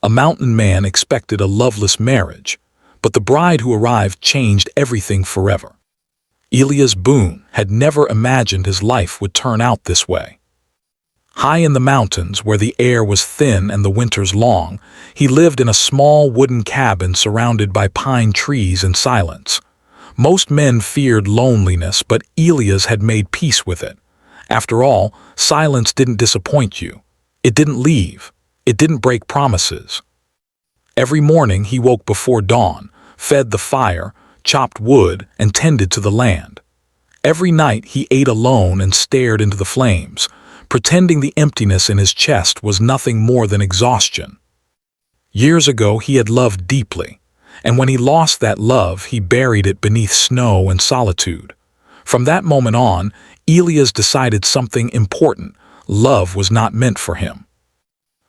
A mountain man expected a loveless marriage, but the bride who arrived changed everything forever. Elias Boone had never imagined his life would turn out this way. High in the mountains, where the air was thin and the winters long, he lived in a small wooden cabin surrounded by pine trees and silence. Most men feared loneliness, but Elias had made peace with it. After all, silence didn't disappoint you. It didn't leave. It didn't break promises. Every morning he woke before dawn, fed the fire, chopped wood, and tended to the land. Every night he ate alone and stared into the flames, pretending the emptiness in his chest was nothing more than exhaustion. Years ago he had loved deeply, and when he lost that love he buried it beneath snow and solitude. From that moment on, Elias decided something important: love was not meant for him.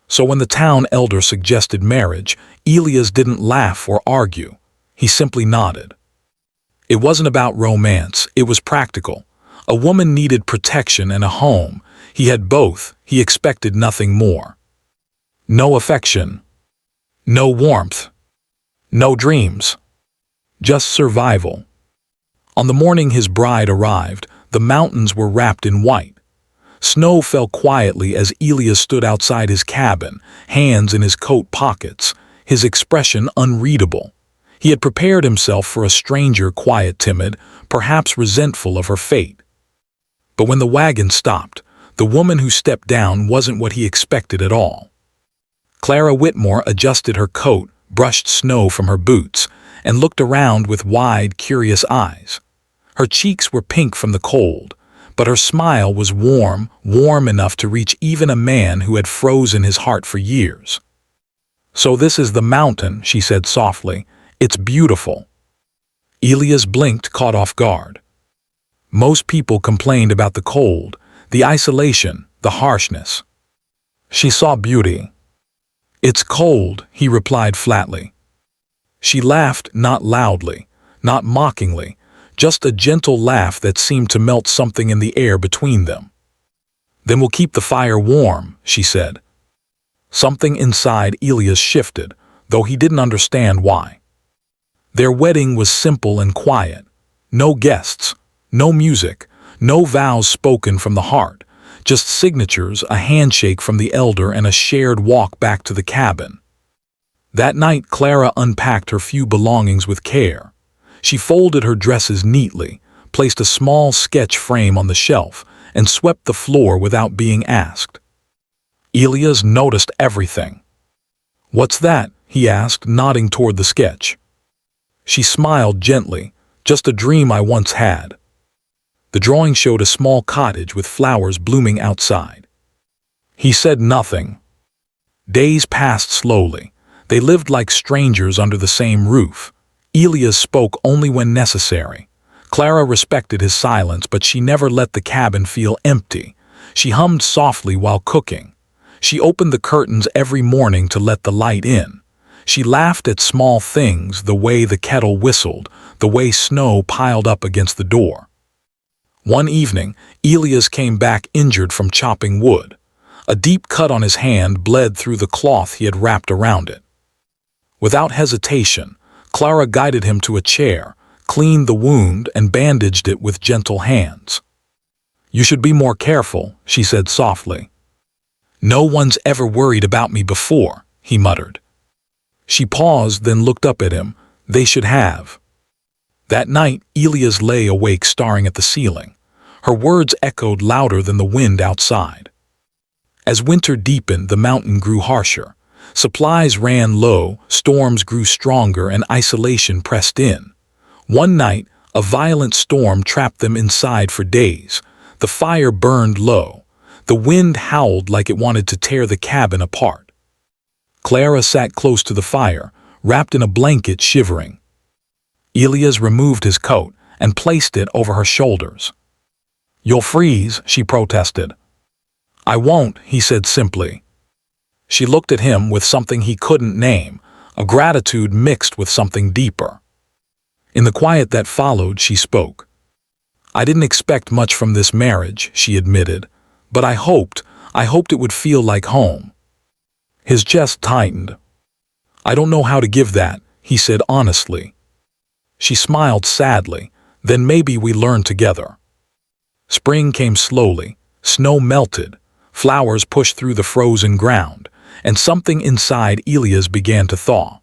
So when the town elder suggested marriage, Elias didn't laugh or argue. He simply nodded. It wasn't about romance, it was practical. A woman needed protection and a home. He had both. He expected nothing more. No affection. No warmth. No dreams. Just survival. On the morning his bride arrived, the mountains were wrapped in white. Snow fell quietly as Elias stood outside his cabin, hands in his coat pockets, his expression unreadable. He had prepared himself for a stranger, quiet, timid, perhaps resentful of her fate. But when the wagon stopped, the woman who stepped down wasn't what he expected at all. Clara Whitmore adjusted her coat, brushed snow from her boots, and looked around with wide, curious eyes. Her cheeks were pink from the cold, but her smile was warm, warm enough to reach even a man who had frozen his heart for years. "So this is the mountain," she said softly. "It's beautiful." Elias blinked, caught off guard. Most people complained about the cold, the isolation, the harshness. She saw beauty. "It's cold," he replied flatly. She laughed, not loudly, not mockingly, just a gentle laugh that seemed to melt something in the air between them. "Then we'll keep the fire warm," she said. Something inside Elias shifted, though he didn't understand why. Their wedding was simple and quiet. No guests, no music, no vows spoken from the heart, just signatures, a handshake from the elder, and a shared walk back to the cabin. That night Clara unpacked her few belongings with care. She folded her dresses neatly, placed a small sketch frame on the shelf, and swept the floor without being asked. Elias noticed everything. "What's that?" he asked, nodding toward the sketch. She smiled gently. "Just a dream I once had." The drawing showed a small cottage with flowers blooming outside. He said nothing. Days passed slowly. They lived like strangers under the same roof. Elias spoke only when necessary. Clara respected his silence, but she never let the cabin feel empty. She hummed softly while cooking. She opened the curtains every morning to let the light in. She laughed at small things, the way the kettle whistled, the way snow piled up against the door. One evening, Elias came back injured from chopping wood. A deep cut on his hand bled through the cloth he had wrapped around it. Without hesitation, Clara guided him to a chair, cleaned the wound, and bandaged it with gentle hands. "You should be more careful," she said softly. "No one's ever worried about me before," he muttered. She paused, then looked up at him. "They should have." That night, Elias lay awake staring at the ceiling. Her words echoed louder than the wind outside. As winter deepened, the mountain grew harsher. Supplies ran low, storms grew stronger, and isolation pressed in. One night, a violent storm trapped them inside for days. The fire burned low. The wind howled like it wanted to tear the cabin apart. Clara sat close to the fire, wrapped in a blanket, shivering. Elias removed his coat and placed it over her shoulders. "You'll freeze," she protested. "I won't," he said simply. She looked at him with something he couldn't name, a gratitude mixed with something deeper. In the quiet that followed, she spoke. "I didn't expect much from this marriage," she admitted, "but I hoped it would feel like home." His chest tightened. I don't know how to give that, he said honestly. She smiled sadly. Then maybe we learn together. Spring came slowly, snow melted, flowers pushed through the frozen ground, and something inside Elias began to thaw.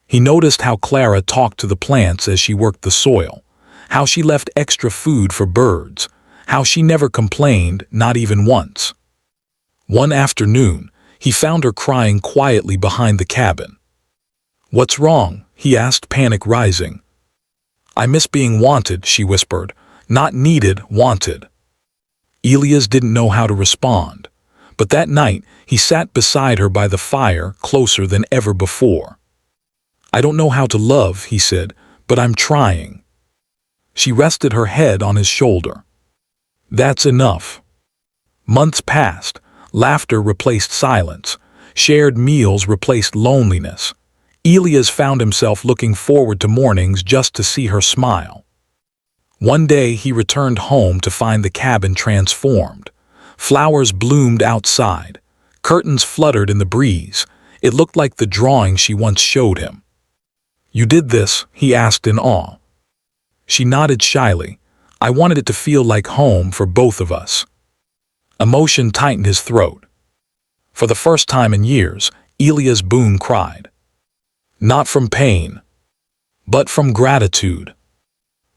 He noticed how Clara talked to the plants as she worked the soil, how she left extra food for birds, how she never complained, not even once. One afternoon, he found her crying quietly behind the cabin. "What's wrong?" he asked, panic rising. "I miss being wanted," she whispered. "Not needed, wanted." Elias didn't know how to respond, but that night he sat beside her by the fire, closer than ever before. "I don't know how to love," he said, "but I'm trying." She rested her head on his shoulder. "That's enough." Months passed. Laughter replaced silence. Shared meals replaced loneliness. Elias found himself looking forward to mornings just to see her smile. One day he returned home to find the cabin transformed. Flowers bloomed outside. Curtains fluttered in the breeze. It looked like the drawing she once showed him. "You did this?" he asked in awe. She nodded shyly. "I wanted it to feel like home for both of us." Emotion tightened his throat. For the first time in years, Elias Boone cried. Not from pain, but from gratitude.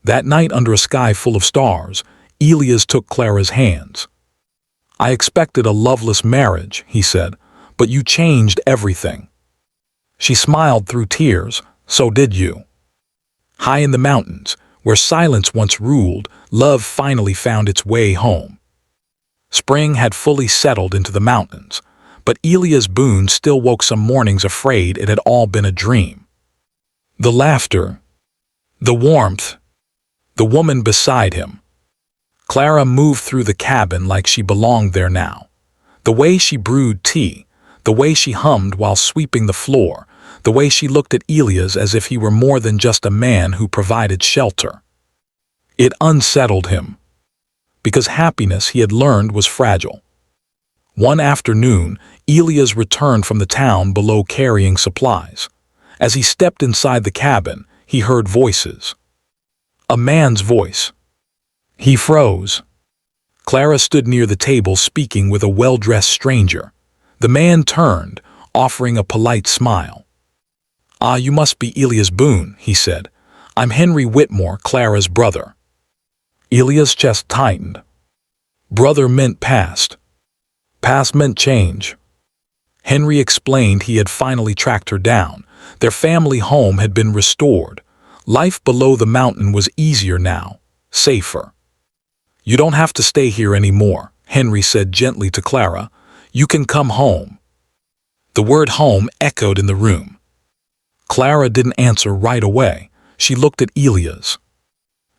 That night under a sky full of stars, Elias took Clara's hands. "I expected a loveless marriage," he said, "but you changed everything." She smiled through tears. "So did you." High in the mountains, where silence once ruled, love finally found its way home. Spring had fully settled into the mountains, but Elias Boone still woke some mornings afraid it had all been a dream. The laughter, the warmth, the woman beside him. Clara moved through the cabin like she belonged there now. The way she brewed tea, the way she hummed while sweeping the floor, the way she looked at Elias as if he were more than just a man who provided shelter. It unsettled him, because happiness, he had learned, was fragile. One afternoon, Elias returned from the town below carrying supplies. As he stepped inside the cabin, he heard voices. A man's voice. He froze. Clara stood near the table speaking with a well-dressed stranger. The man turned, offering a polite smile. "Ah, you must be Elias Boone," he said. "I'm Henry Whitmore, Clara's brother." Elias' chest tightened. Brother meant past. Past meant change. Henry explained he had finally tracked her down. Their family home had been restored. Life below the mountain was easier now, safer. "You don't have to stay here anymore," Henry said gently to Clara. "You can come home." The word home echoed in the room. Clara didn't answer right away. She looked at Elias.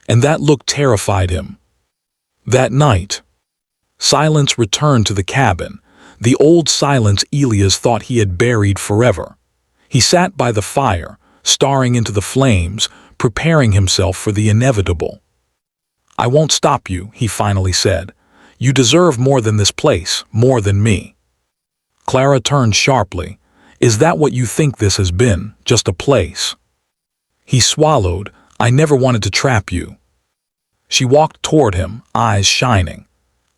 And that look terrified him. That night, silence returned to the cabin, the old silence Elias thought he had buried forever. He sat by the fire, staring into the flames, preparing himself for the inevitable. "I won't stop you," he finally said. "You deserve more than this place, more than me." Clara turned sharply. "Is that what you think this has been, just a place?" He swallowed. "I never wanted to trap you." She walked toward him, eyes shining.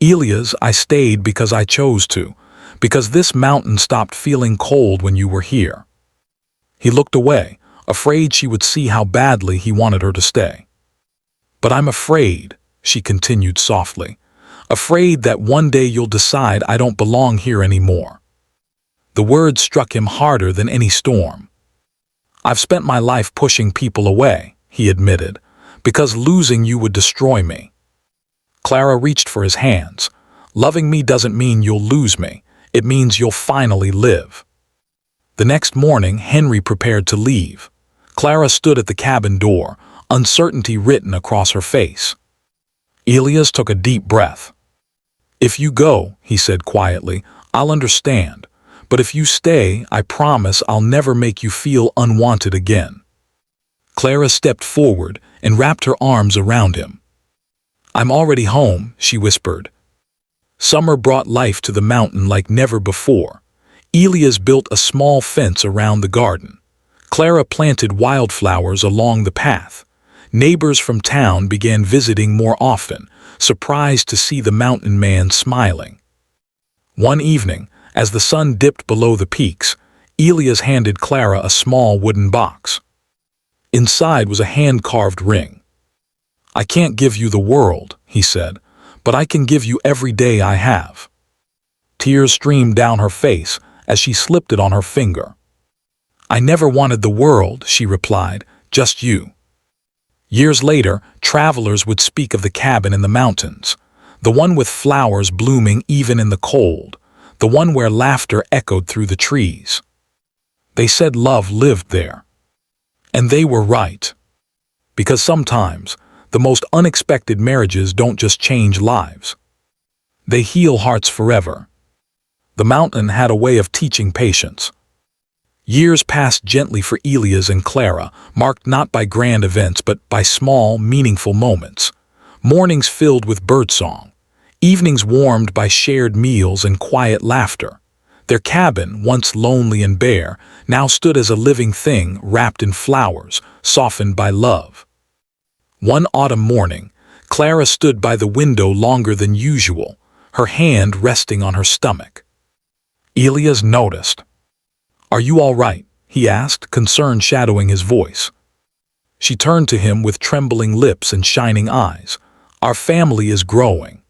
"Elias, I stayed because I chose to, because this mountain stopped feeling cold when you were here." He looked away, afraid she would see how badly he wanted her to stay. "But I'm afraid," she continued softly, "afraid that one day you'll decide I don't belong here anymore." The words struck him harder than any storm. "I've spent my life pushing people away," he admitted, "because losing you would destroy me." Clara reached for his hands. "Loving me doesn't mean you'll lose me. It means you'll finally live." The next morning, Henry prepared to leave. Clara stood at the cabin door, uncertainty written across her face. Elias took a deep breath. "If you go," he said quietly, "I'll understand. But if you stay, I promise I'll never make you feel unwanted again." Clara stepped forward and wrapped her arms around him. "I'm already home," she whispered. Summer brought life to the mountain like never before. Elias built a small fence around the garden. Clara planted wildflowers along the path. Neighbors from town began visiting more often, surprised to see the mountain man smiling. One evening, as the sun dipped below the peaks, Elias handed Clara a small wooden box. Inside was a hand-carved ring. "I can't give you the world," he said, "but I can give you every day I have." Tears streamed down her face as she slipped it on her finger. "I never wanted the world," she replied, "just you." Years later, travelers would speak of the cabin in the mountains, the one with flowers blooming even in the cold, the one where laughter echoed through the trees. They said love lived there. And they were right. Because sometimes, the most unexpected marriages don't just change lives. They heal hearts forever. The mountain had a way of teaching patience. Years passed gently for Elias and Clara, marked not by grand events but by small, meaningful moments. Mornings filled with birdsong, evenings warmed by shared meals and quiet laughter. Their cabin, once lonely and bare, now stood as a living thing wrapped in flowers, softened by love. One autumn morning, Clara stood by the window longer than usual, her hand resting on her stomach. Elias noticed. "Are you all right?" he asked, concern shadowing his voice. She turned to him with trembling lips and shining eyes. "Our family is growing."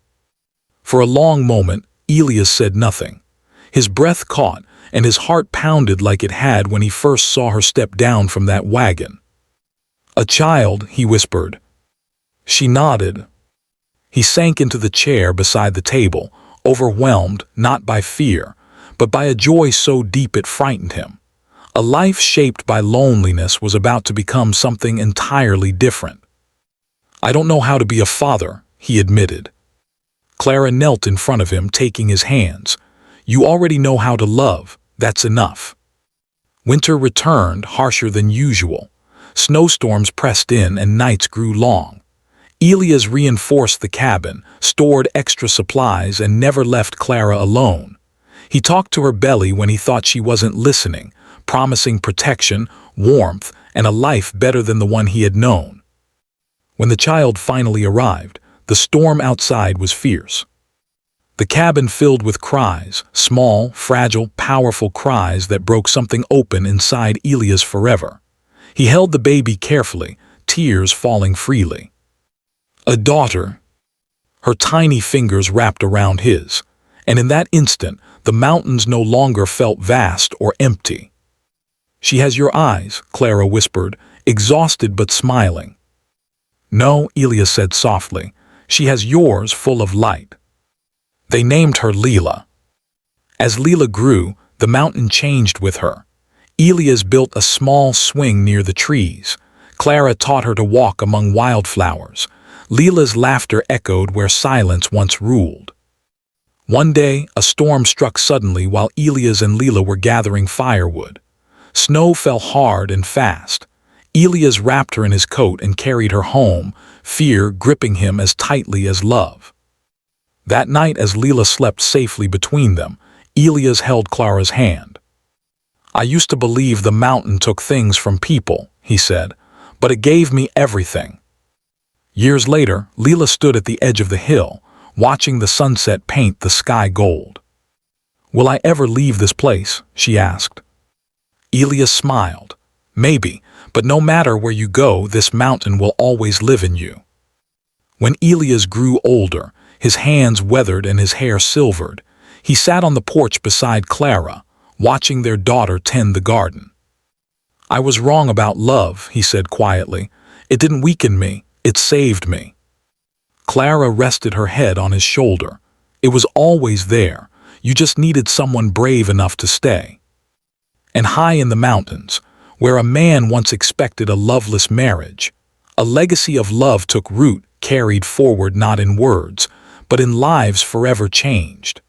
For a long moment, Elias said nothing. His breath caught, and his heart pounded like it had when he first saw her step down from that wagon. "A child," he whispered. She nodded. He sank into the chair beside the table, overwhelmed not by fear, but by a joy so deep it frightened him. A life shaped by loneliness was about to become something entirely different. "I don't know how to be a father," he admitted. Clara knelt in front of him, taking his hands. "You already know how to love, that's enough." Winter returned, harsher than usual. Snowstorms pressed in and nights grew long. Elias reinforced the cabin, stored extra supplies, and never left Clara alone. He talked to her belly when he thought she wasn't listening, promising protection, warmth, and a life better than the one he had known. When the child finally arrived, the storm outside was fierce. The cabin filled with cries, small, fragile, powerful cries that broke something open inside Elias forever. He held the baby carefully, tears falling freely. A daughter. Her tiny fingers wrapped around his, and in that instant, the mountains no longer felt vast or empty. "She has your eyes," Clara whispered, exhausted but smiling. "No," Elias said softly, "she has yours full of light." They named her Leela. As Leela grew, the mountain changed with her. Elias built a small swing near the trees. Clara taught her to walk among wildflowers. Leela's laughter echoed where silence once ruled. One day, a storm struck suddenly while Elias and Leela were gathering firewood. Snow fell hard and fast. Elias wrapped her in his coat and carried her home, fear gripping him as tightly as love. That night, as Leela slept safely between them, Elias held Clara's hand. "I used to believe the mountain took things from people," he said, "but it gave me everything." Years later, Leela stood at the edge of the hill, watching the sunset paint the sky gold. "Will I ever leave this place?" she asked. Elias smiled. "Maybe, but no matter where you go, this mountain will always live in you." When Elias grew older, his hands weathered and his hair silvered, he sat on the porch beside Clara, watching their daughter tend the garden. "I was wrong about love," he said quietly. "It didn't weaken me, it saved me." Clara rested her head on his shoulder. "It was always there. You just needed someone brave enough to stay." And high in the mountains, where a man once expected a loveless marriage, a legacy of love took root, carried forward not in words, but in lives forever changed.